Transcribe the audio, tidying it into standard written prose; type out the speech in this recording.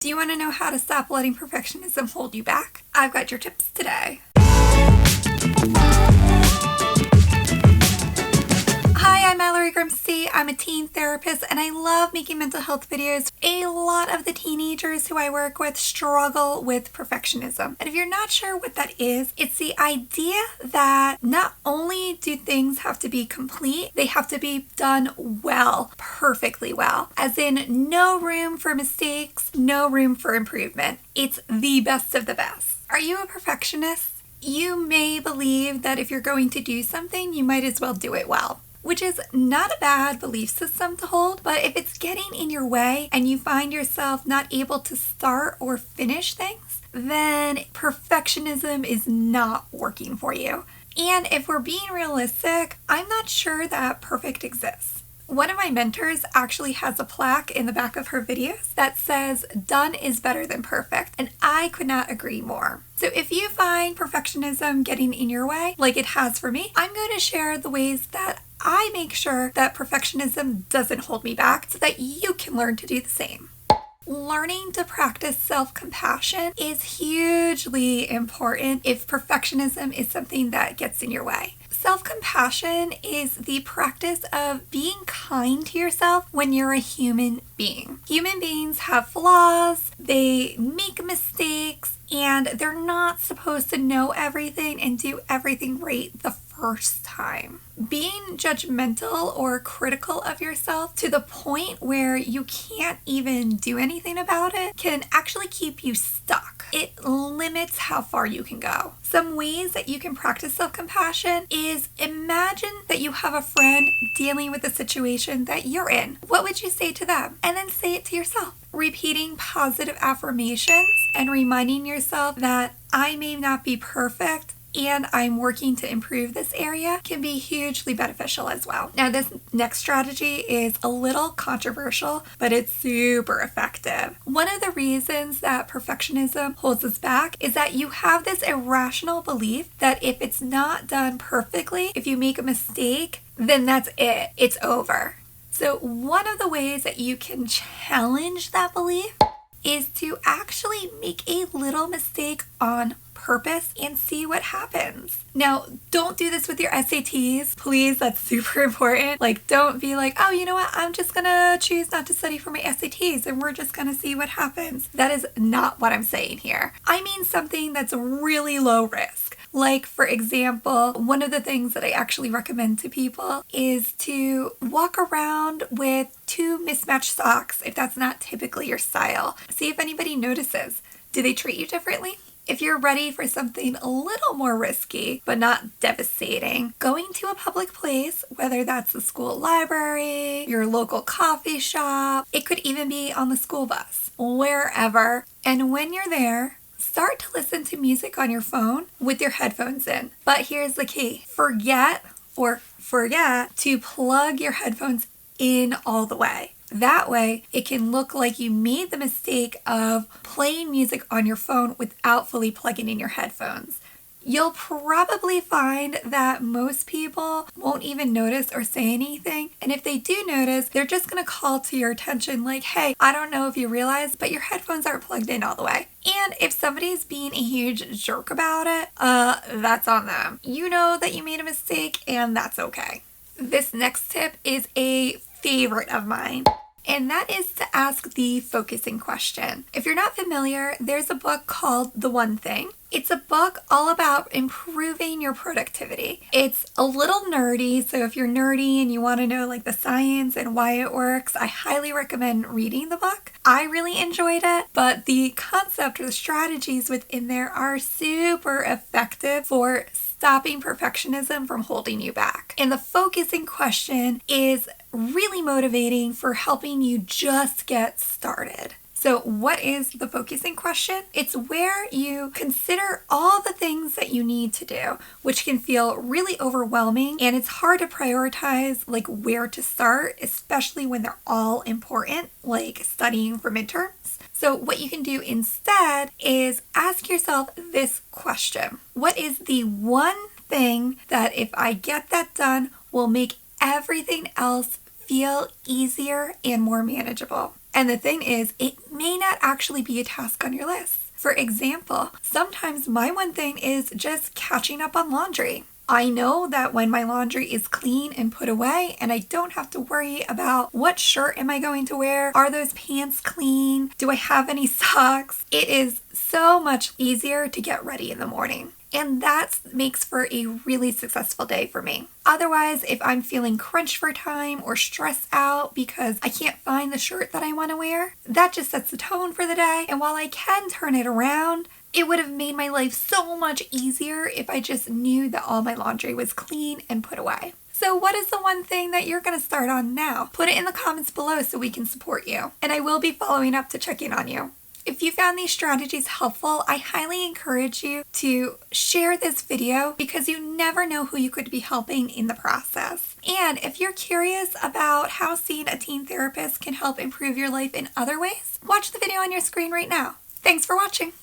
Do you want to know how to stop letting perfectionism hold you back? I've got your tips today. Hi, I'm Mallory Grimste. I'm a teen therapist and I love making mental health videos. A lot of the teenagers who I work with struggle with perfectionism. And if you're not sure what that is, it's the idea that not only do things have to be complete, they have to be done well, perfectly well. As in, no room for mistakes, no room for improvement. It's the best of the best. Are you a perfectionist? You may believe that if you're going to do something, you might as well do it well, which is not a bad belief system to hold, but if it's getting in your way and you find yourself not able to start or finish things, then perfectionism is not working for you. And if we're being realistic, I'm not sure that perfect exists. One of my mentors actually has a plaque in the back of her videos that says, "Done is better than perfect," and I could not agree more. So if you find perfectionism getting in your way, like it has for me, I'm going to share the ways that I make sure that perfectionism doesn't hold me back so that you can learn to do the same. Learning to practice self-compassion is hugely important if perfectionism is something that gets in your way. Self-compassion is the practice of being kind to yourself when you're a human being. Human beings have flaws, they make mistakes, and they're not supposed to know everything and do everything right the first time. Being judgmental or critical of yourself to the point where you can't even do anything about it can actually keep you stuck. It limits how far you can go. Some ways that you can practice self-compassion is imagine that you have a friend dealing with a situation that you're in. What would you say to them? And then say it to yourself. Repeating positive affirmations and reminding yourself that I may not be perfect and I'm working to improve this area can be hugely beneficial as well. Now, this next strategy is a little controversial, but it's super effective. One of the reasons that perfectionism holds us back is that you have this irrational belief that if it's not done perfectly, if you make a mistake, then that's it. It's over. So one of the ways that you can challenge that belief is to actually make a little mistake on purpose and see what happens. Now, don't do this with your SATs, please. That's super important. Like, don't be like, oh, you know what? I'm just gonna choose not to study for my SATs and we're just gonna see what happens. That is not what I'm saying here. I mean something that's really low risk. Like, for example, one of the things that I actually recommend to people is to walk around with 2 mismatched socks if that's not typically your style. See if anybody notices. Do they treat you differently? If you're ready for something a little more risky, but not devastating, going to a public place, whether that's the school library, your local coffee shop, it could even be on the school bus, wherever. And when you're there, start to listen to music on your phone with your headphones in. But here's the key. Forget to plug your headphones in all the way. That way, it can look like you made the mistake of playing music on your phone without fully plugging in your headphones. You'll probably find that most people won't even notice or say anything. And if they do notice, they're just going to call to your attention like, hey, I don't know if you realize, but your headphones aren't plugged in all the way. And if somebody's being a huge jerk about it, that's on them. You know that you made a mistake and that's okay. This next tip is a favorite of mine, and that is to ask the focusing question. If you're not familiar, there's a book called The One Thing. It's a book all about improving your productivity. It's a little nerdy, so if you're nerdy and you want to know like the science and why it works, I highly recommend reading the book. I really enjoyed it, but the concept or the strategies within there are super effective for stopping perfectionism from holding you back. And the focusing question is really motivating for helping you just get started. So what is the focusing question? It's where you consider all the things that you need to do, which can feel really overwhelming, and it's hard to prioritize like where to start, especially when they're all important, like studying for midterms. So what you can do instead is ask yourself this question. What is the one thing that if I get that done will make everything else feel easier and more manageable? And the thing is, it may not actually be a task on your list. For example, sometimes my one thing is just catching up on laundry. I know that when my laundry is clean and put away and I don't have to worry about what shirt am I going to wear, are those pants clean, do I have any socks, it is so much easier to get ready in the morning. And that makes for a really successful day for me. Otherwise, if I'm feeling crunched for time or stressed out because I can't find the shirt that I want to wear, that just sets the tone for the day. And while I can turn it around, it would have made my life so much easier if I just knew that all my laundry was clean and put away. So what is the one thing that you're going to start on now? Put it in the comments below so we can support you. And I will be following up to check in on you. If you found these strategies helpful, I highly encourage you to share this video because you never know who you could be helping in the process. And if you're curious about how seeing a teen therapist can help improve your life in other ways, watch the video on your screen right now. Thanks for watching.